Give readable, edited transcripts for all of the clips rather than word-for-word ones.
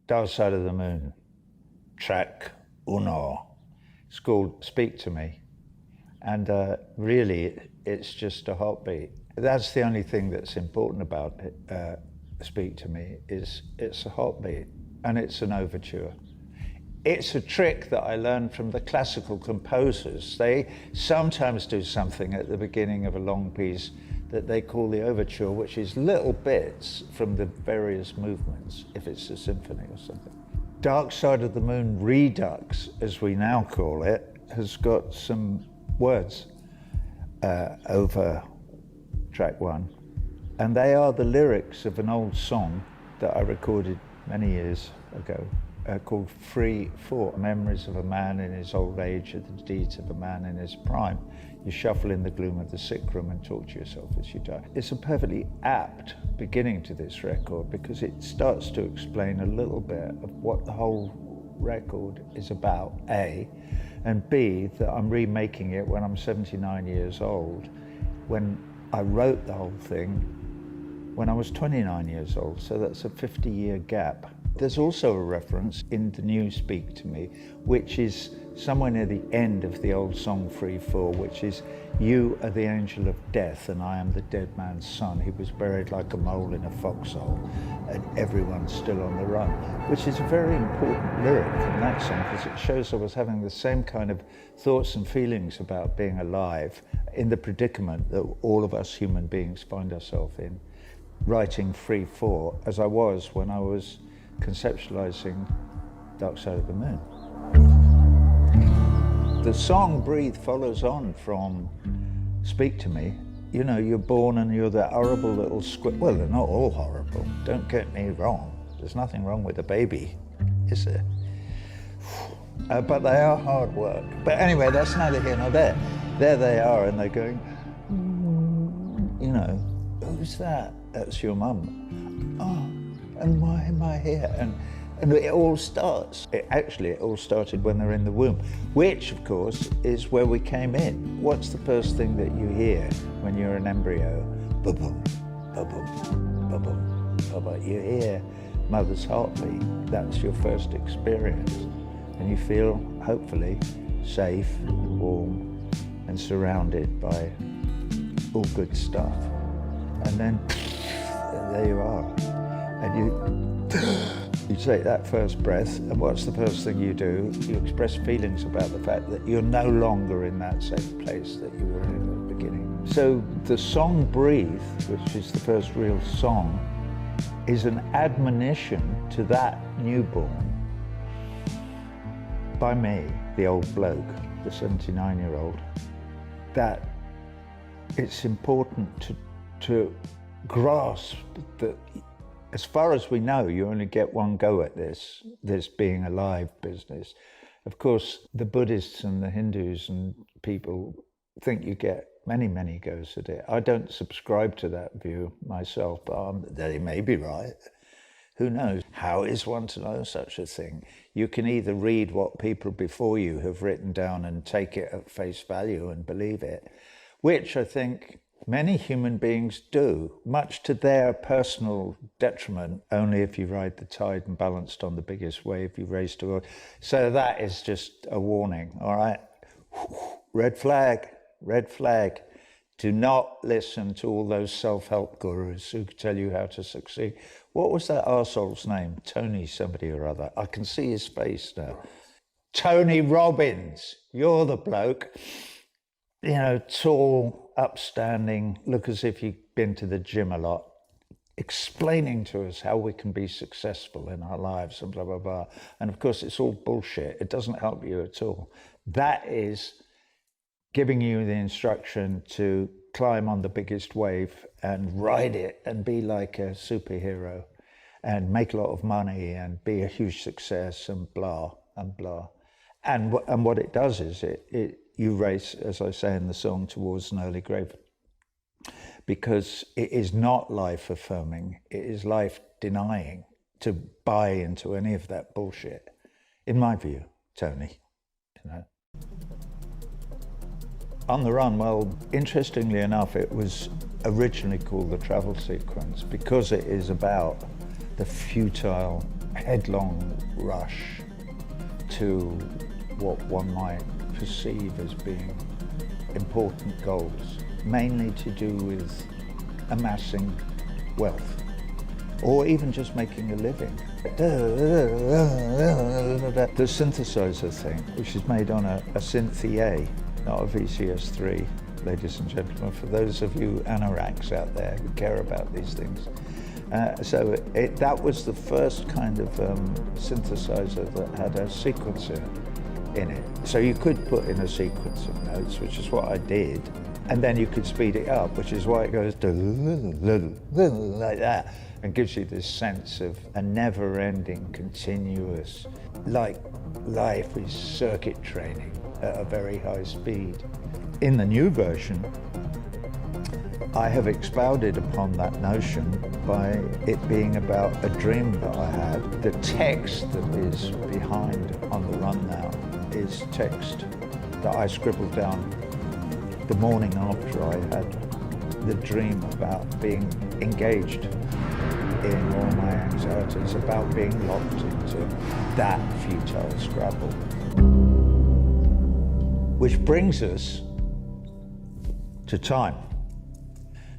Dark Side of the Moon, track uno. It's called Speak to Me. And really, it's just a heartbeat. That's the only thing that's important about it, Speak to Me, is it's a heartbeat and it's an overture. It's a trick that I learned from the classical composers. They sometimes do something at the beginning of a long piece that they call the overture, which is little bits from the various movements, if it's a symphony or something. Dark Side of the Moon Redux, as we now call it, has got some words over track one. And they are the lyrics of an old song that I recorded many years ago, called Free For, Memories of a Man in His Old Age and the Deeds of a Man in His Prime. You shuffle in the gloom of the sick room and talk to yourself as you die. It's a perfectly apt beginning to this record because it starts to explain a little bit of what the whole record is about, A, and B, that I'm remaking it when I'm 79 years old, when I wrote the whole thing when I was 29 years old, so that's a 50-year gap. There's also a reference in the new Speak to Me, which is somewhere near the end of the old song Free For, which is, you are the angel of death and I am the dead man's son. He was buried like a mole in a foxhole and everyone's still on the run, which is a very important lyric in that song because it shows I was having the same kind of thoughts and feelings about being alive in the predicament that all of us human beings find ourselves in, writing Free For, as I was when I was conceptualizing Dark Side of the Moon. The song Breathe follows on from Speak to Me. You know, you're born and you're that horrible little well, they're not all horrible, don't get me wrong. There's nothing wrong with a baby, is there? But they are hard work. But anyway, that's neither here nor there. There they are and they're going, you know, who's that? That's your mum. Oh. And why am I here? And it all starts. It all started when they're in the womb, which, of course, is where we came in. What's the first thing that you hear when you're an embryo? Ba-boom, ba-boom, ba-boom, ba-boom. You hear mother's heartbeat. That's your first experience. And you feel, hopefully, safe and warm and surrounded by all good stuff. And then, there you are. And you take that first breath, and what's the first thing you do? You express feelings about the fact that you're no longer in that same place that you were in at the beginning. So the song Breathe, which is the first real song, is an admonition to that newborn by me, the old bloke, the 79-year-old, that it's important to grasp that as far as we know, you only get one go at this being alive business. Of course, the Buddhists and the Hindus and people think you get many, many goes at it. I don't subscribe to that view myself, but they may be right. Who knows? How is one to know such a thing? You can either read what people before you have written down and take it at face value and believe it, which I think many human beings do, much to their personal detriment. Only if you ride the tide and balanced on the biggest wave you raise to. So that is just a warning, all right? Red flag, red flag. Do not listen to all those self-help gurus who tell you how to succeed. What was that arsehole's name? Tony somebody or other. I can see his face now. Tony Robbins, you're the bloke. You know, tall, upstanding, look as if you've been to the gym a lot, explaining to us how we can be successful in our lives and blah, blah, blah. And of course, it's all bullshit. It doesn't help you at all. That is giving you the instruction to climb on the biggest wave and ride it and be like a superhero and make a lot of money and be a huge success and blah and blah. And what it does is you race, as I say in the song, towards an early grave. Because it is not life affirming, it is life denying to buy into any of that bullshit. In my view, Tony, you know. On the Run, well, interestingly enough, it was originally called the travel sequence because it is about the futile headlong rush to what one might perceive as being important goals, mainly to do with amassing wealth, or even just making a living. The synthesizer thing, which is made on a synth EA, not a VCS3, ladies and gentlemen, for those of you anoraks out there who care about these things. That was the first kind of synthesizer that had a sequencer in it. So you could put in a sequence of notes, which is what I did, and then you could speed it up, which is why it goes like that, and gives you this sense of a never-ending, continuous, like life is circuit training at a very high speed. In the new version, I have expounded upon that notion by it being about a dream that I had. The text that is behind On the Run Now is text that I scribbled down the morning after I had the dream about being engaged in all my anxieties, about being locked into that futile scrabble. Which brings us to time.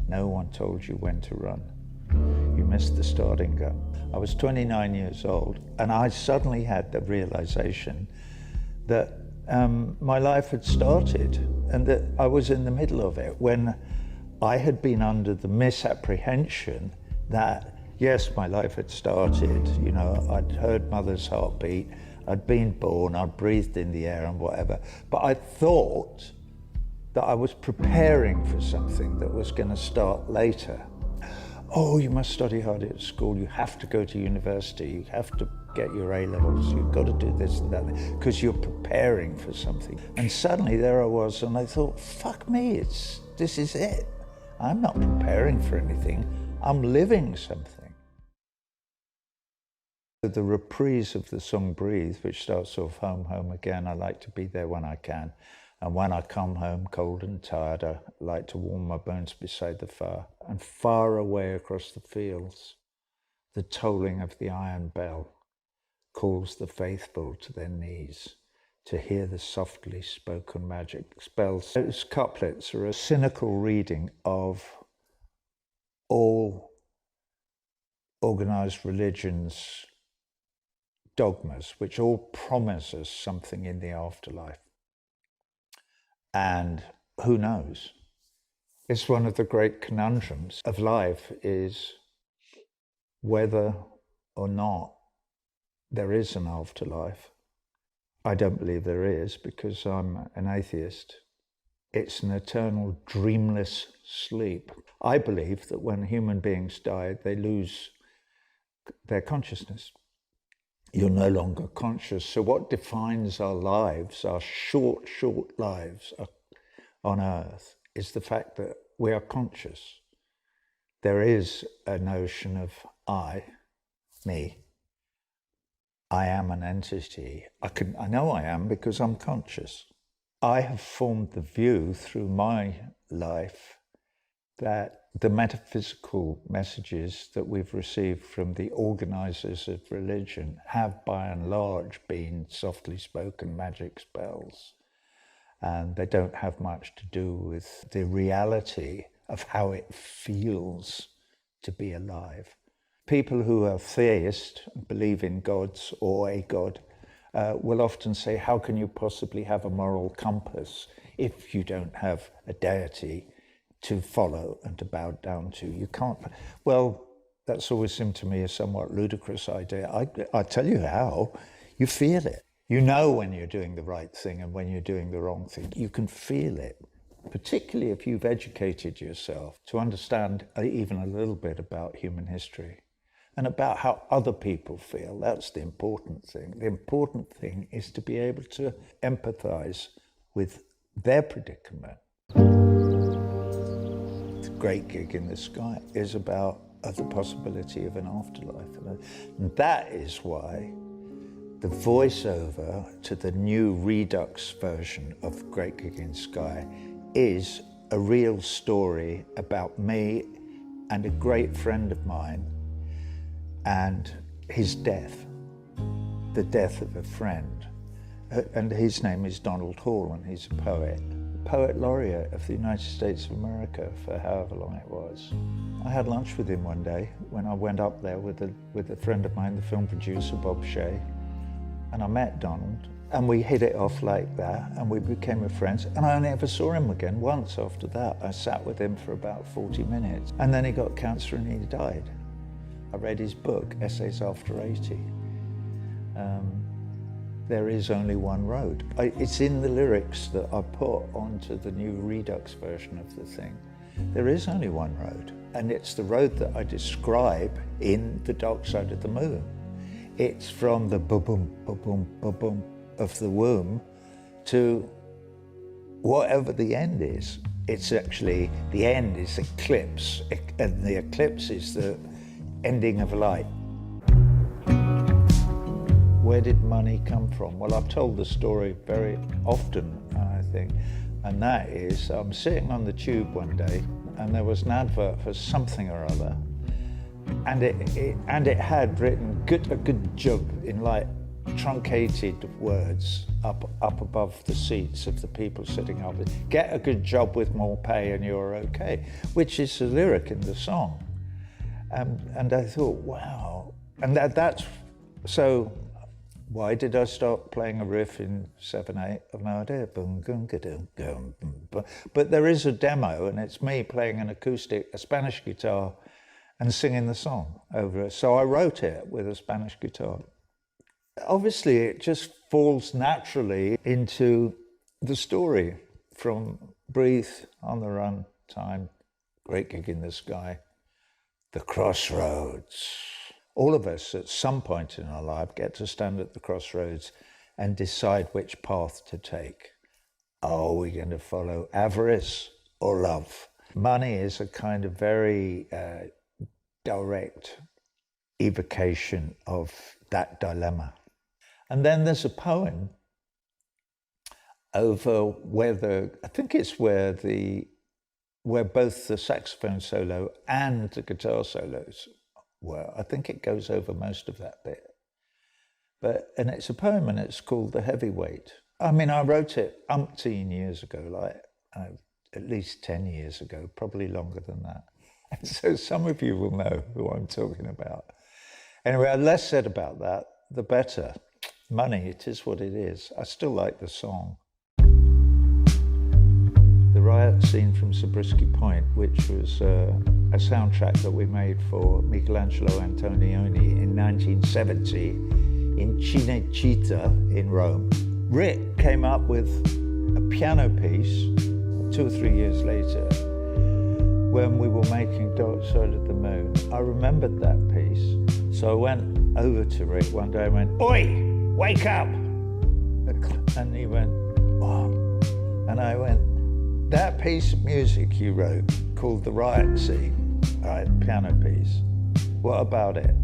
No one told you when to run. You missed the starting gun. I was 29 years old, and I suddenly had the realization that my life had started and that I was in the middle of it, when I had been under the misapprehension that, yes, my life had started. You know, I'd heard mother's heartbeat, I'd been born, I'd breathed in the air and whatever, but I thought that I was preparing for something that was going to start later. Oh, you must study hard at school, you have to go to university, you have to get your A-levels, you've got to do this and that, because you're preparing for something. And suddenly there I was, and I thought, fuck me, this is it. I'm not preparing for anything, I'm living something. The reprise of the song Breathe, which starts off home, home again, I like to be there when I can. And when I come home cold and tired, I like to warm my bones beside the fire. And far away across the fields, the tolling of the iron bell calls the faithful to their knees to hear the softly spoken magic spells. Those couplets are a cynical reading of all organized religions' dogmas, which all promise us something in the afterlife. And who knows? It's one of the great conundrums of life, is whether or not there is an afterlife. I don't believe there is, because I'm an atheist. It's an eternal dreamless sleep. I believe that when human beings die, they lose their consciousness. You're no longer conscious. So what defines our lives, our short lives on earth, is the fact that we are conscious. There is a notion of I, me. I am an entity. I know I am because I'm conscious. I have formed the view through my life that the metaphysical messages that we've received from the organizers of religion have by and large been softly spoken magic spells. And they don't have much to do with the reality of how it feels to be alive. People who are theist, believe in gods or a god, will often say, how can you possibly have a moral compass if you don't have a deity to follow and to bow down to? You can't. Well, that's always seemed to me a somewhat ludicrous idea. I tell you how. You feel it. You know when you're doing the right thing and when you're doing the wrong thing. You can feel it, particularly if you've educated yourself to understand even a little bit about human history and about how other people feel. That's the important thing. The important thing is to be able to empathize with their predicament. The Great Gig in the Sky is about the possibility of an afterlife. And that is why the voiceover to the new Redux version of Great Gig in the Sky is a real story about me and a great friend of mine, and his death, the death of a friend. And his name is Donald Hall, and he's a poet laureate of the United States of America for however long it was. I had lunch with him one day when I went up there with a friend of mine, the film producer, Bob Shea, and I met Donald, and we hit it off like that, and we became friends, and I only ever saw him again once after that. I sat with him for about 40 minutes, and then he got cancer and he died. I read his book, Essays After 80. There is only one road. It's in the lyrics that I put onto the new Redux version of the thing. There is only one road, and it's the road that I describe in The Dark Side of the Moon. It's from the ba-boom, ba-boom, ba-boom of the womb to whatever the end is. It's actually, the end is eclipse, and the eclipse is the ending of light. Where did money come from? Well, I've told the story very often, I think, and that is, I'm sitting on the tube one day, and there was an advert for something or other, and it had written a good job in like truncated words up above the seats of the people sitting up. Get a good job with more pay and you're okay, which is the lyric in the song. And I thought, wow, and that's so. Why did I start playing a riff in 7/8? I've no idea. But there is a demo, and it's me playing an acoustic, a Spanish guitar, and singing the song over it. So I wrote it with a Spanish guitar. Obviously, it just falls naturally into the story from Breathe, On the Run, Time, Great Gig in the Sky, The Crossroads. All of us at some point in our life get to stand at the crossroads and decide which path to take. Are we going to follow avarice or love? Money is a kind of very direct evocation of that dilemma. And then there's a poem over I think it's where both the saxophone solo and the guitar solos were. I think it goes over most of that bit. And it's a poem, and it's called The Heavyweight. I mean, I wrote it umpteen years ago, like at least 10 years ago, probably longer than that. And so some of you will know who I'm talking about. Anyway, the less said about that, the better. Money, it is what it is. I still like the song. The riot scene from Zabriskie Point, which was a soundtrack that we made for Michelangelo Antonioni in 1970 in Cinecittà in Rome. Rick came up with a piano piece 2 or 3 years later when we were making Dark Side of the Moon. I remembered that piece, so I went over to Rick one day and went, "Oi, wake up!" And he went, "What?" And I went, "That piece of music you wrote called The Riot Scene, right, piano piece, what about it?"